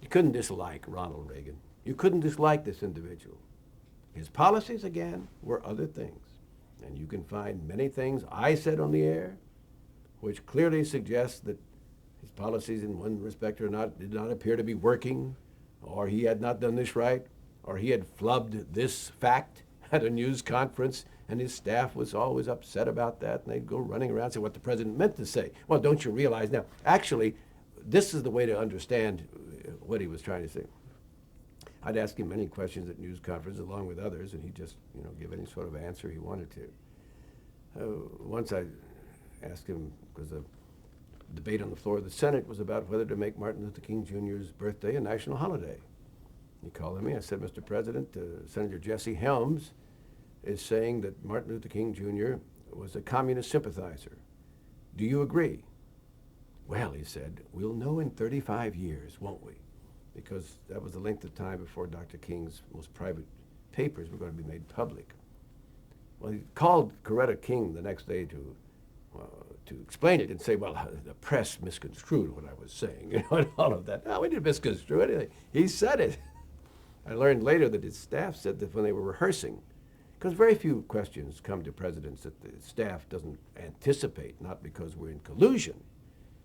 You couldn't dislike Ronald Reagan. You couldn't dislike this individual. His policies, again, were other things. And you can find many things I said on the air which clearly suggest that his policies in one respect or not did not appear to be working, or he had not done this right, or he had flubbed this fact at a news conference, and his staff was always upset about that, and they'd go running around and say what the president meant to say. Well, don't you realize now, actually, this is the way to understand what he was trying to say. I'd ask him many questions at news conferences along with others, and he'd just, give any sort of answer he wanted to. Once I asked him, because the debate on the floor of the Senate was about whether to make Martin Luther King Jr.'s birthday a national holiday. He called on me. I said, Mr. President, Senator Jesse Helms is saying that Martin Luther King Jr. was a communist sympathizer. Do you agree? Well, he said, we'll know in 35 years, won't we? Because that was the length of time before Dr. King's most private papers were going to be made public. Well, he called Coretta King the next day to explain it and say, well, the press misconstrued what I was saying, and all of that. No, we didn't misconstrue anything. He said it. I learned later that his staff said that when they were rehearsing, because very few questions come to presidents that the staff doesn't anticipate, not because we're in collusion,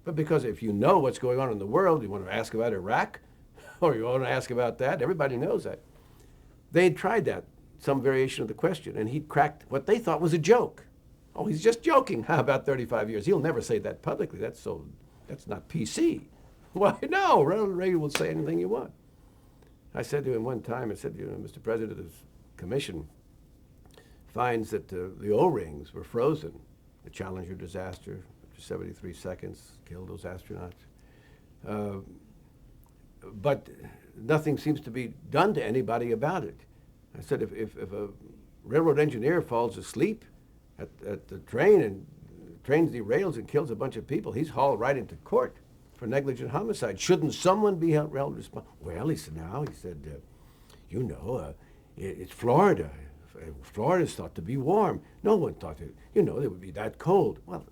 but because if you know what's going on in the world, you want to ask about Iraq, or you want to ask about that, everybody knows that. They'd tried that, some variation of the question, and he'd cracked what they thought was a joke. Oh, he's just joking. How about 35 years? He'll never say that publicly. That's not PC. Why, no, Ronald Reagan will say anything you want. I said to him one time, I said, Mr. President, this commission finds that the O-rings were frozen. The Challenger disaster, after 73 seconds, killed those astronauts. But nothing seems to be done to anybody about it. I said, if a railroad engineer falls asleep at the train and the train derails and kills a bunch of people, he's hauled right into court for negligent homicide. Shouldn't someone be held responsible? Well, he said, it's Florida. Florida's thought to be warm. No one thought it would be that cold. Well,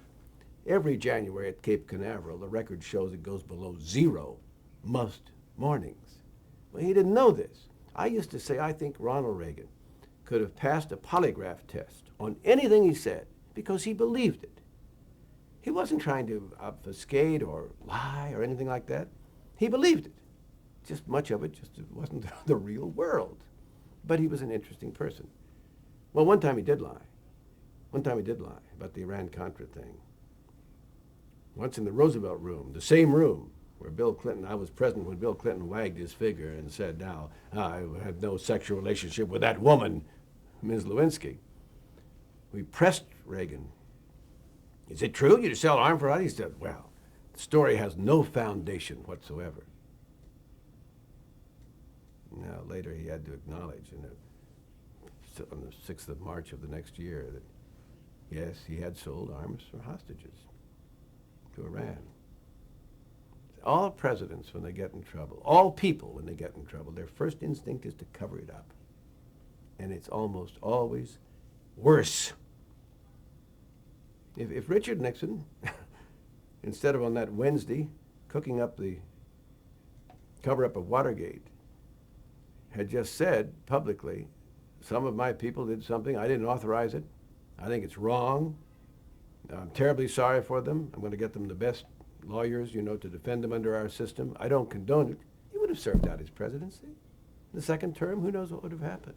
every January at Cape Canaveral, the record shows it goes below zero most mornings. Well, he didn't know this. I used to say I think Ronald Reagan could have passed a polygraph test on anything he said because he believed it. He wasn't trying to obfuscate or lie or anything like that. He believed it. Just much of it just wasn't the real world. But he was an interesting person. Well, one time he did lie. One time he did lie about the Iran-Contra thing. Once in the Roosevelt room, the same room where Bill Clinton, I was present when Bill Clinton wagged his finger and said, now, I had no sexual relationship with that woman, Ms. Lewinsky. We pressed Reagan. Is it true you sell arms for us? He said, well, the story has no foundation whatsoever. Now, later he had to acknowledge on the 6th of March of the next year that, yes, he had sold arms for hostages to Iran. All presidents, when they get in trouble, all people, when they get in trouble, their first instinct is to cover it up. And it's almost always worse. If Richard Nixon, instead of on that Wednesday cooking up the cover-up of Watergate, had just said publicly, some of my people did something, I didn't authorize it, I think it's wrong, I'm terribly sorry for them, I'm going to get them the best lawyers, to defend them under our system, I don't condone it, he would have served out his presidency. The second term, who knows what would have happened.